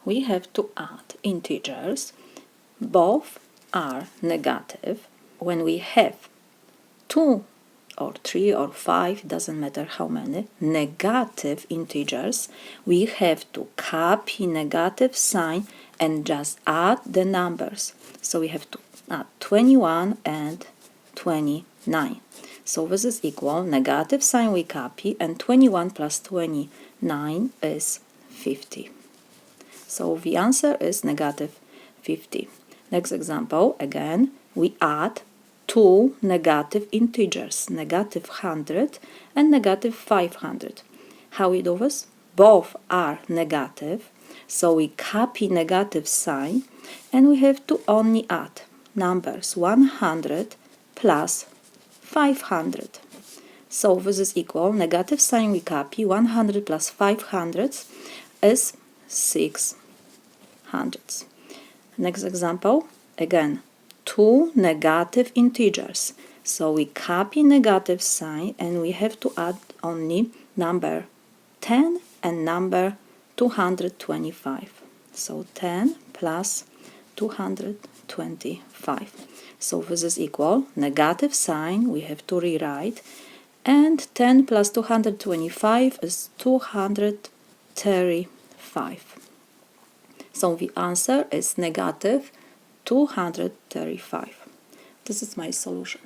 we have to add integers. Both are negative. When we have 2 or 3 or 5, doesn't matter how many, negative integers, we have to copy negative sign and just add the numbers. So we have to add 21 and 29. So this is equal, negative sign we copy, and 21 plus 29 is 50. So the answer is negative 50. Next example, again, we add two negative integers, negative 100 and negative 500. How we do this? Both are negative, so we copy negative sign and we have to only add numbers 100 plus 500. So this is equal, negative sign we copy, 100 plus 500 is 600. Next example, again, two negative integers. So we copy negative sign and we have to add only number 10 and number 225. So 10 plus 225. So this is equal, negative sign we have to rewrite, and 10 plus 225 is 235. So the answer is negative 235. This is my solution.